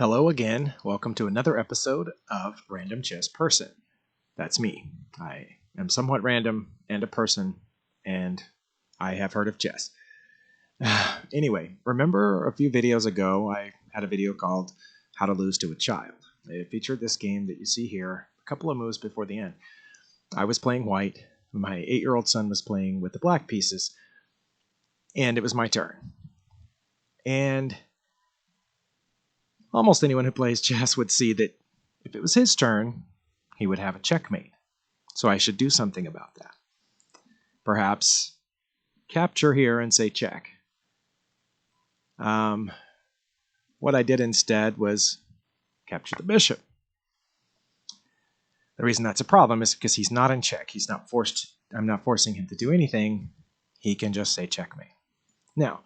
Hello again. Welcome to another episode of Random Chess Person. That's me. I am somewhat random and a person, and I have heard of chess. Anyway, remember a few videos ago I had a video called How to Lose to a Child. It featured this game that you see here a couple of moves before the end. I was playing white. My 8-year-old son was playing with the black pieces, and it was my turn. And almost anyone who plays chess would see that if it was his turn, he would have a checkmate. So I should do something about that. Perhaps capture here and say check. What I did instead was capture the bishop. The reason that's a problem is because he's not in check. I'm not forcing him to do anything. He can just say checkmate. Now,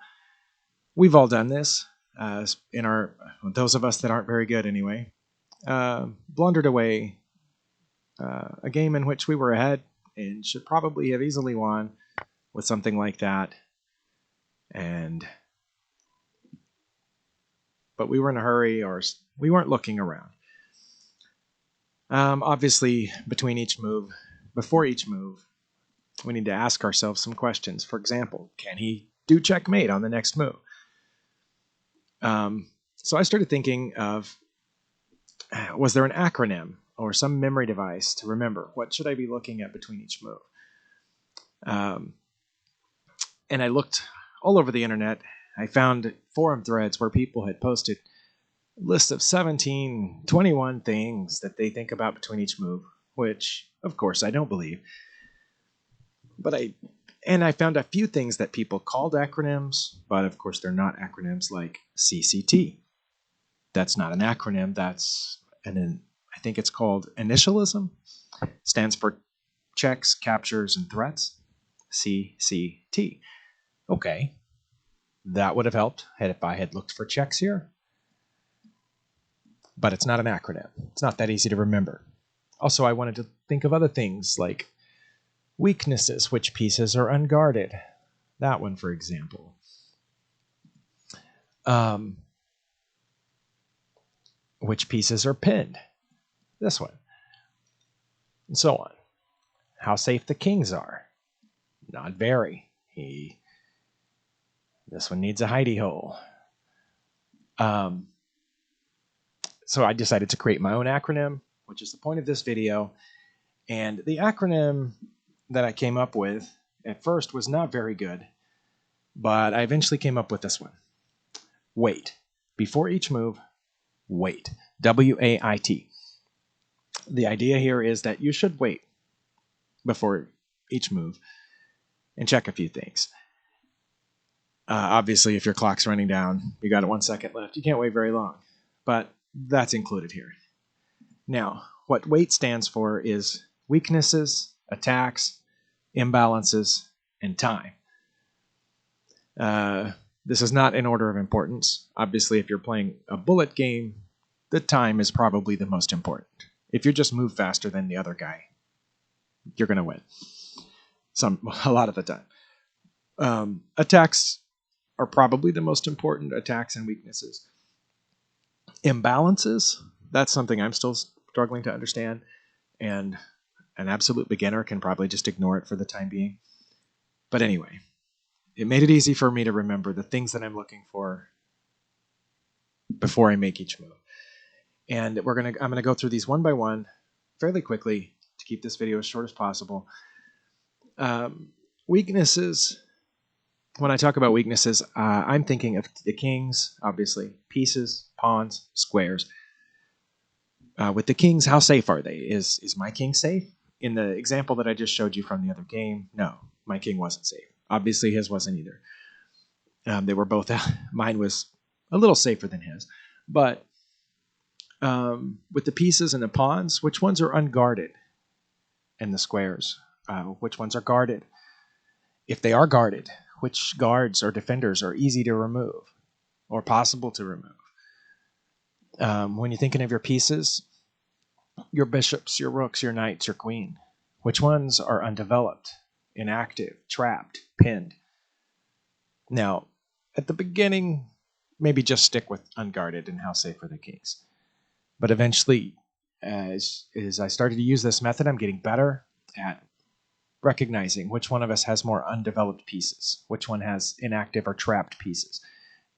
we've all done this. Those of us that aren't very good anyway, blundered away a game in which we were ahead and should probably have easily won with something like that. But we were in a hurry, or we weren't looking around. Obviously, before each move, we need to ask ourselves some questions. For example, can he do checkmate on the next move? So I started thinking of, was there an acronym or some memory device to remember? What should I be looking at between each move? And I looked all over the internet. I found forum threads where people had posted lists of 17, 21 things that they think about between each move, which, of course, I don't believe. But I found a few things that people called acronyms, but of course they're not acronyms, like CCT. That's not an acronym. I think it's called initialism. Stands for checks, captures, and threats. CCT. Okay, that would have helped if I had looked for checks here. But it's not an acronym. It's not that easy to remember. Also, I wanted to think of other things like weaknesses, which pieces are unguarded. That one, for example. Which pieces are pinned. This one. And so on. How safe the kings are. Not very. This one needs a hidey hole. So I decided to create my own acronym, which is the point of this video. And the acronym that I came up with at first was not very good, but I eventually came up with this one. Wait. Before each move, wait. W-A-I-T. The idea here is that you should wait before each move and check a few things. Obviously, if your clock's running down, you got 1 second left. You can't wait very long, but that's included here. Now, what WAIT stands for is weaknesses, attacks, imbalances, and time. This is not in order of importance. Obviously, if you're playing a bullet game, the time is probably the most important. If you just move faster than the other guy, you're going to win. A lot of the time. Attacks are probably the most important, attacks and weaknesses. Imbalances, that's something I'm still struggling to understand, and an absolute beginner can probably just ignore it for the time being. But anyway, it made it easy for me to remember the things that I'm looking for before I make each move. And I'm gonna go through these one by one fairly quickly to keep this video as short as possible. Weaknesses. When I talk about weaknesses, I'm thinking of the kings, obviously, pieces, pawns, squares. With the kings, how safe are they? Is my king safe? In the example that I just showed you from the other game, no, my king wasn't safe. Obviously, his wasn't either. They were both. Mine was a little safer than his. But with the pieces and the pawns, which ones are unguarded? And the squares, which ones are guarded? If they are guarded, which guards or defenders are easy to remove or possible to remove? When you're thinking of your pieces, your bishops, your rooks, your knights, your queen, which ones are undeveloped, inactive, trapped, pinned? Now, at the beginning, maybe just stick with unguarded and how safe are the kings. But eventually, as I started to use this method, I'm getting better at recognizing which one of us has more undeveloped pieces, which one has inactive or trapped pieces.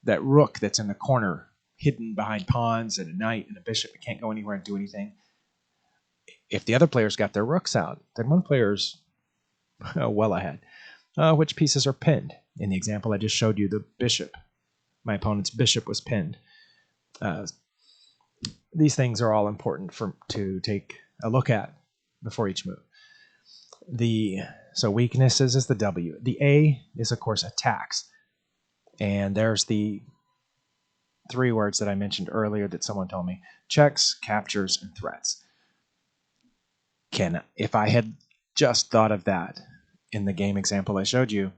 That rook that's in the corner, hidden behind pawns and a knight and a bishop, it can't go anywhere and do anything. If the other player's got their rooks out, then one player's well ahead. Which pieces are pinned? In the example I just showed you, the bishop. My opponent's bishop was pinned. These things are all important to take a look at before each move. So weaknesses is the W. The A is, of course, attacks. And there's the 3 words that I mentioned earlier that someone told me: checks, captures, and threats. If I had just thought of that in the game example I showed you,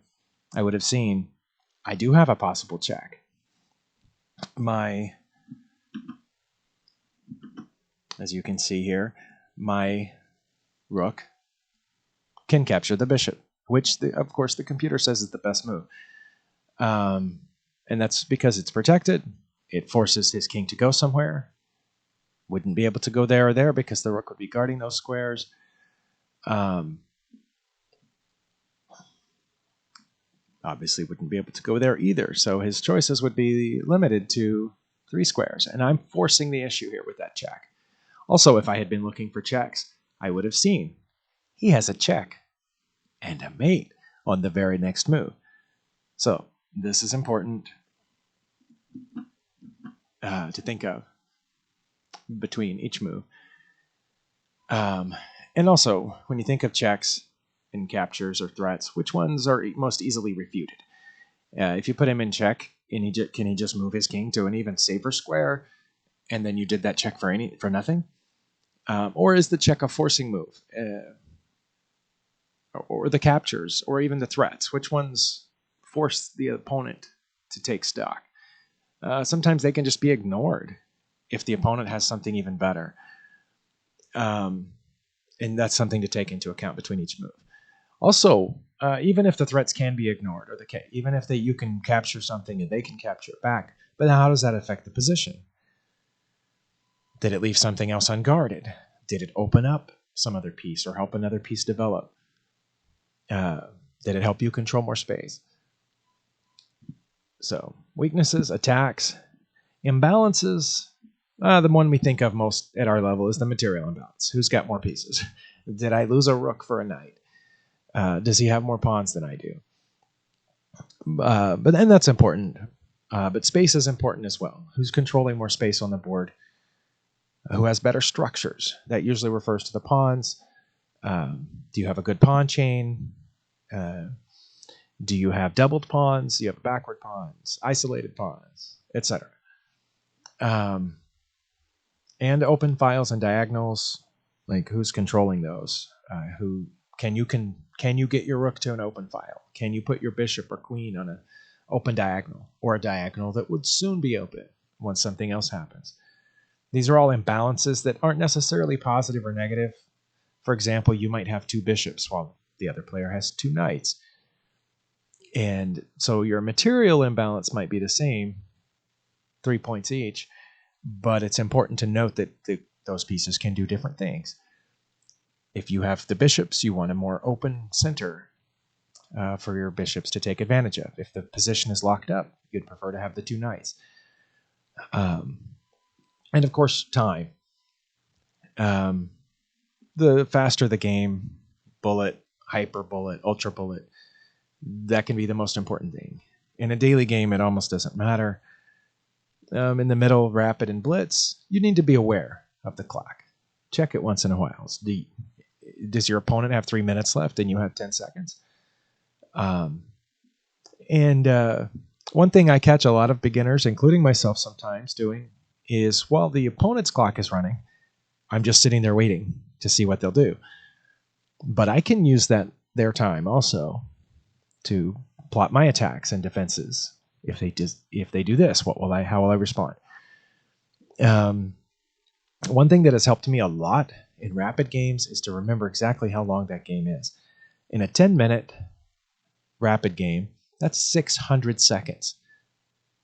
I would have seen I do have a possible check. As you can see here, my rook can capture the bishop, which, of course, the computer says is the best move. And that's because it's protected. It forces his king to go somewhere. Wouldn't be able to go there or there because the rook would be guarding those squares. Obviously wouldn't be able to go there either. So his choices would be limited to 3 squares. And I'm forcing the issue here with that check. Also, if I had been looking for checks, I would have seen he has a check and a mate on the very next move. So this is important to think of between each move. And also, when you think of checks and captures or threats, which ones are most easily refuted? If you put him in check, and can he just move his king to an even safer square, and then you did that check for nothing? Or is the check a forcing move? Or the captures, or even the threats? Which ones force the opponent to take stock? Sometimes they can just be ignored if the opponent has something even better. And that's something to take into account between each move. Also, even if the threats can be ignored, or even if you can capture something and they can capture it back, but how does that affect the position? Did it leave something else unguarded? Did it open up some other piece or help another piece develop? Did it help you control more space? So, weaknesses, attacks, imbalances. The one we think of most at our level is the material imbalance. Who's got more pieces? Did I lose a rook for a knight? Does he have more pawns than I do? And that's important. But space is important as well. Who's controlling more space on the board? Who has better structures? That usually refers to the pawns. Do you have a good pawn chain? Do you have doubled pawns? Do you have backward pawns, isolated pawns, etc.? And open files and diagonals, like who's controlling those? Can you get your rook to an open file? Can you put your bishop or queen on an open diagonal, or a diagonal that would soon be open once something else happens? These are all imbalances that aren't necessarily positive or negative. For example, you might have 2 bishops while the other player has 2 knights. And so your material imbalance might be the same, 3 points each, but it's important to note that those pieces can do different things. If you have the bishops, you want a more open center for your bishops to take advantage of. If the position is locked up, you'd prefer to have the 2 knights. And of course, time. The faster the game, bullet, hyper bullet, ultra bullet, that can be the most important thing. In a daily game, it almost doesn't matter. In the middle, rapid and blitz, you need to be aware of the clock. Check it once in a while. Does your opponent have 3 minutes left and you have 10 seconds? One thing I catch a lot of beginners, including myself sometimes, doing is while the opponent's clock is running, I'm just sitting there waiting to see what they'll do. But I can use their time also to plot my attacks and defenses. If they do this, how will I respond? One thing that has helped me a lot in rapid games is to remember exactly how long that game is. In a 10-minute rapid game, that's 600 seconds.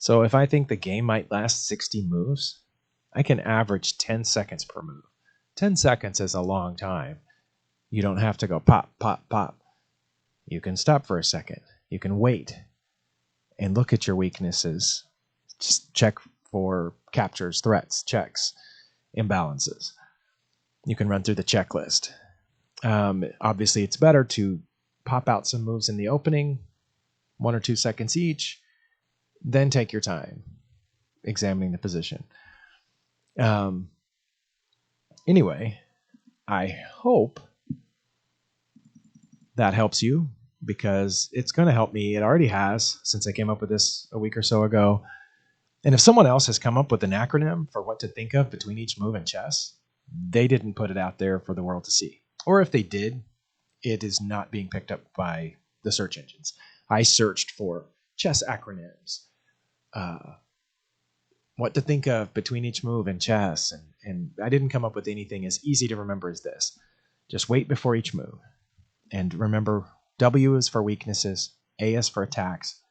So if I think the game might last 60 moves, I can average 10 seconds per move. 10 seconds is a long time. You don't have to go pop, pop, pop. You can stop for a second. You can wait and look at your weaknesses. Just check for captures, threats, checks, imbalances. You can run through the checklist. Obviously, it's better to pop out some moves in the opening, 1 or 2 seconds each, then take your time examining the position. Anyway, I hope that helps you, because it's going to help me. It already has, since I came up with this a week or so ago. And if someone else has come up with an acronym for what to think of between each move in chess, they didn't put it out there for the world to see. Or if they did, it is not being picked up by the search engines. I searched for chess acronyms, what to think of between each move in chess, and I didn't come up with anything as easy to remember as this. Just wait before each move. And remember, W is for weaknesses, A is for attacks,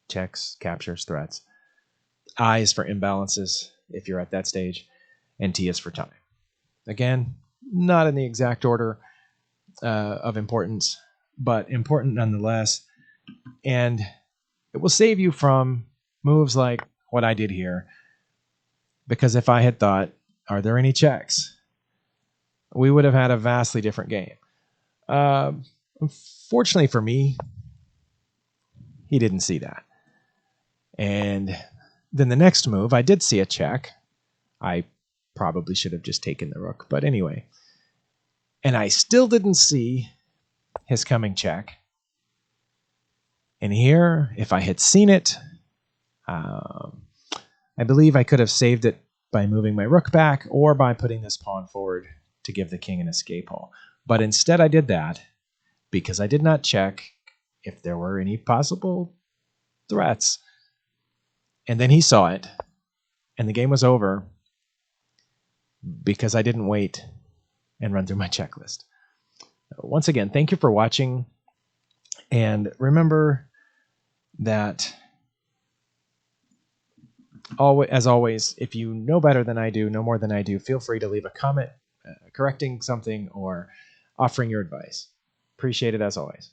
checks, captures, threats. I is for imbalances, if you're at that stage, and T is for time. Again, not in the exact order of importance, but important nonetheless. And it will save you from moves like what I did here, because if I had thought, are there any checks, we would have had a vastly different game. Unfortunately for me, he didn't see that. And then the next move, I did see a check. I probably should have just taken the rook, but anyway. And I still didn't see his coming check. And here, if I had seen it, I believe I could have saved it by moving my rook back or by putting this pawn forward to give the king an escape hole. But instead I did that because I did not check if there were any possible threats. And then he saw it, and the game was over because I didn't wait and run through my checklist. Once again, thank you for watching, and remember that, as always, if you know better than I do, know more than I do, feel free to leave a comment correcting something or offering your advice. Appreciate it as always.